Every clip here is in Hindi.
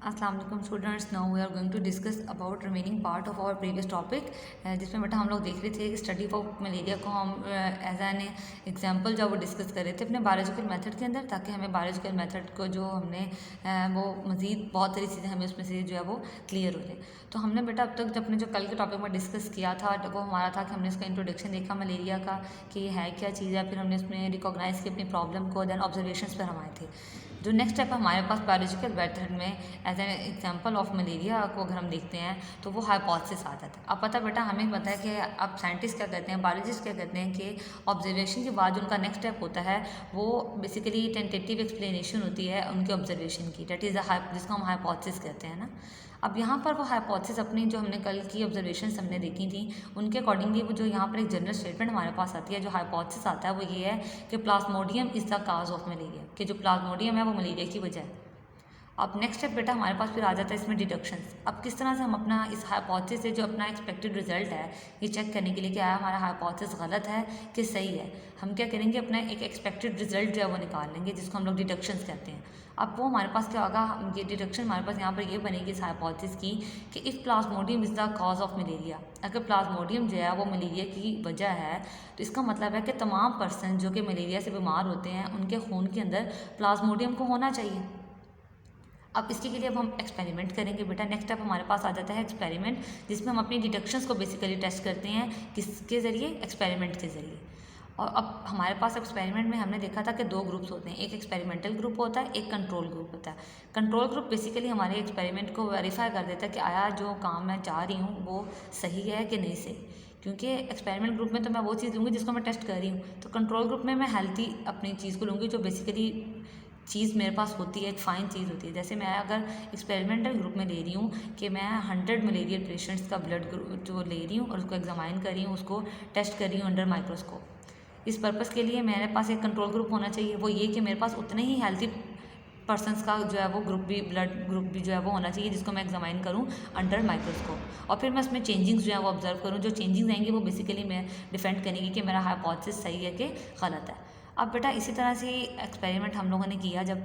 अस्सलाम वालेकुम students, now we are going to discuss about remaining part of our previous topic, जिसमें बेटा हम लोग देख रहे थे कि स्टडी ऑफ मलेरिया को हम एज एन एग्जांपल जो वो डिस्कस कर रहे थे अपने बायोलॉजिकल मेथड के अंदर, ताकि हमें बायोलॉजिकल मेथड को जो हमने वो मज़ीद बहुत सारी चीज़ें हमें उसमें से जो है वो क्लियर हो जाए। तो हमने बेटा अब तक जब अपने जो कल के टॉपिक में डिस्कस किया था वो हमारा था कि हमने इसका इंट्रोडक्शन देखा मलेरिया का कि ये है क्या चीज़ है, फिर हमने उसमें रिकॉग्नाइज की अपनी प्रॉब्लम को, देन ऑब्जर्वेशंस पर हम आए थे। जो नेक्स्ट स्टेप हमारे पास बायोलॉजिकल मेथड में as an example of malaria को अगर हम देखते हैं तो वो हाइपोथेसिस आ जाता है। अब पता बेटा हमें पता है कि अब साइंटिस्ट क्या कहते हैं, बायोलॉजिस्ट क्या कहते हैं कि ऑब्जर्वेशन के बाद जो उनका नेक्स्ट स्टेप होता है वो बेसिकली टेंटेटिव एक्सप्लेनेशन होती है उनके ऑब्जर्वेशन की, डेट इज़ जिसको हम हाइपोथेसिस कहते हैं ना। अब यहाँ पर वो हाइपोथेसिस अपनी जो हमने कल की ऑब्जर्वेशंस हमने देखी थी उनके अकॉर्डिंगली वो जो यहाँ पर एक जनरल स्टेटमेंट हमारे पास आती है, जो हाइपोथेसिस आता है वो ये है कि Plasmodium is the cause of malaria, कि जो प्लाज्मोडियम है वो मलेरिया की वजह है। अब नेक्स्ट स्टेप बेटा हमारे पास फिर आ जाता है इसमें डिडक्शंस। अब किस तरह से हम अपना इस हाइपोथेसिस से जो अपना एक्सपेक्टेड रिजल्ट है ये चेक करने के लिए कि आया हमारा हाइपोथेसिस गलत है कि सही है, हम क्या करेंगे अपना एक एक्सपेक्टेड रिजल्ट जो है वो निकाल लेंगे, जिसको हम लोग डिडक्शंस कहते हैं। अब वो हमारे पास क्या होगा, ये डिडक्शन हमारे पास यहाँ पर ये बनेगी इस हाइपोथेसिस की कि if Plasmodium is the cause of malaria, अगर प्लाज्मोडियम जो है वो मलेरिया की वजह है तो इसका मतलब है कि तमाम पर्सन जो कि मलेरिया से बीमार होते हैं उनके खून के अंदर प्लाज्मोडियम को होना चाहिए। अब इसके लिए अब हम एक्सपेरिमेंट करेंगे बेटा। नेक्स्ट स्टेप हमारे पास आ जाता है एक्सपेरिमेंट, जिसमें हम अपनी डिडक्शंस को बेसिकली टेस्ट करते हैं किसके ज़रिए, एक्सपेरिमेंट के ज़रिए। और अब हमारे पास एक्सपेरिमेंट में हमने देखा था कि दो ग्रुप्स होते हैं, एक एक्सपेरिमेंटल ग्रुप होता है, एक कंट्रोल ग्रुप होता है। कंट्रोल ग्रुप बेसिकली हमारे एक्सपेरिमेंट को वेरीफाई कर देता है कि आया जो काम मैं चाह रही हूँ वो सही है कि नहीं सही, क्योंकि एक्सपेरिमेंट ग्रुप में तो मैं वो चीज़ लूँगी जिसको मैं टेस्ट कर रही हूँ, तो कंट्रोल ग्रुप में मैं हेल्थी अपनी चीज़ को लूँगी जो बेसिकली चीज़ मेरे पास होती है, एक फ़ाइन चीज़ होती है। जैसे मैं अगर एक्सपेरिमेंटल ग्रुप में ले रही हूँ कि मैं 100 मलेरियल पेशेंट्स का ब्लड जो ले रही हूँ और उसको एग्जामाइन कर रही हूँ, उसको टेस्ट कर रही हूँ अंडर माइक्रोस्कोप। इस पर्पज़ के लिए मेरे पास एक कंट्रोल ग्रुप होना चाहिए, वो ये कि मेरे पास उतने ही हेल्थी पर्सनस का जो है वो ग्रुप भी, ब्लड ग्रुप भी जो है वो होना चाहिए, जिसको मैं एग्जामाइन करूँ अंडर माइक्रोस्कोप। और फिर मैं उसमें चेंजिंग्स जो है वो ऑब्जर्व करूँ, जो चेंजिंग्स आएंगी वो बेसिकली मैं डिफेंड करेंगी कि मेरा हाइपोथेसिस सही है कि गलत है। अब बेटा इसी तरह से एक्सपेरिमेंट हम लोगों ने किया जब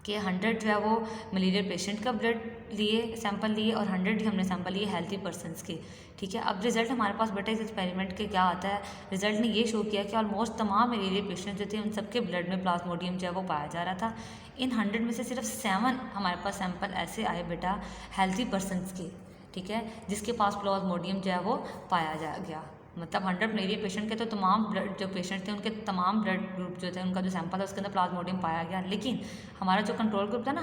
कि 100 जो है वो मलेरियल पेशेंट का ब्लड लिए, सैंपल लिए, और 100 ही हमने सैंपल लिए हेल्थी पर्सनस के। ठीक है, अब रिजल्ट हमारे पास बेटा इस एक्सपेरिमेंट के क्या आता है, रिजल्ट ने ये शो किया कि ऑलमोस्ट तमाम मलेरियल पेशेंट जो थे उन सबके ब्लड में प्लाज्मोडियम जो है वो पाया जा रहा था। इन 100 में से सिर्फ 7 हमारे पास सैंपल ऐसे आए बेटा हेल्थी पर्सनस के, ठीक है, जिसके पास प्लाज्मोडियम जो है वो पाया जा गया। मतलब 100 मलेरिया पेशेंट के तो तमाम ब्लड जो पेशेंट थे उनके तमाम ब्लड ग्रुप जो थे उनका जो सैंपल था उसके अंदर प्लाज्मोडियम पाया गया। लेकिन हमारा जो कंट्रोल ग्रुप था ना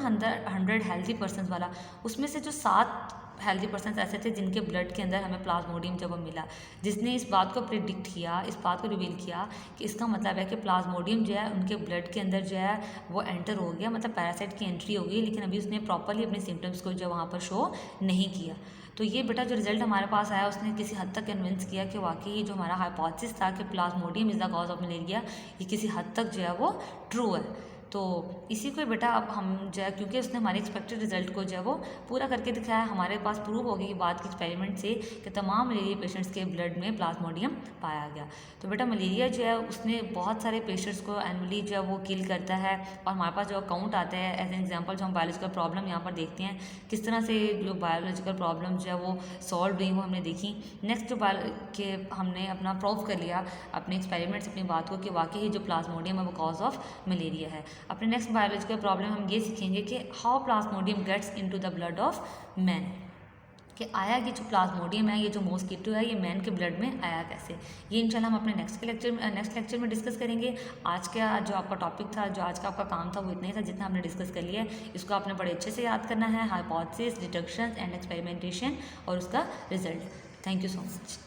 100 हेल्थी पर्सनस वाला, उसमें से जो 7 हेल्थी पर्सनस ऐसे थे जिनके ब्लड के अंदर हमें प्लाज्मोडियम जब मिला, जिसने इस बात को प्रिडिक्ट किया, इस बात को रिवील किया कि इसका मतलब है कि प्लाज्मोडियम जो है उनके ब्लड के अंदर जो है वो एंटर हो गया, मतलब पैरासाइट की एंट्री हो गई, लेकिन अभी उसने प्रॉपरली अपने सिम्टम्स को जो वहाँ पर शो नहीं किया। तो ये बेटा जो रिजल्ट हमारे पास आया उसने किसी हद तक कन्विंस किया कि वाकई जो हमारा हाइपोथेसिस था कि Plasmodium is the cause of malaria, ये किसी हद तक जो है वो ट्रू है। तो इसी को बेटा अब हम जो है, क्योंकि उसने हमारे एक्सपेक्टेड रिजल्ट को जो है वो पूरा करके दिखाया, हमारे पास प्रूव हो गई बात की एक्सपेरिमेंट से कि तमाम मलेरिया पेशेंट्स के ब्लड में प्लाज्मोडियम पाया गया। तो बेटा मलेरिया जो है उसने बहुत सारे पेशेंट्स को एनुअली जो है वो किल करता है, और हमारे पास जो अकाउंट आता है एज एन एग्जाम्पल जो हम बायोलॉजिकल प्रॉब्लम यहाँ पर देखते हैं किस तरह से जो बायोलॉजिकल प्रॉब्लम जो है वो सॉल्व हुई वो हमने देखी। नेक्स्ट जो के हमने अपना प्रूव कर लिया अपने एक्सपेरिमेंट्स अपनी बात को कि वाकई ही जो प्लाज्मोडियम है वो कॉज ऑफ मलेरिया है। अपने नेक्स्ट बायोलॉजिकल प्रॉब्लम हम ये सीखेंगे कि how plasmodium gets into the blood of man, कि आया कि जो प्लाज्मोडियम है, ये जो मॉस्किटो है, ये मैन के ब्लड में आया कैसे। ये इंशाल्लाह हम अपने नेक्स्ट लेक्चर में डिस्कस करेंगे। आज का जो आपका टॉपिक था, जो आज का आपका काम था वो इतना ही था जितना हमने डिस्कस कर लिया है। इसको आपने बड़े अच्छे से याद करना है, हाइपोथेसिस, डिडक्शन एंड एक्सपेरिमेंटेशन और उसका result. Thank you so much.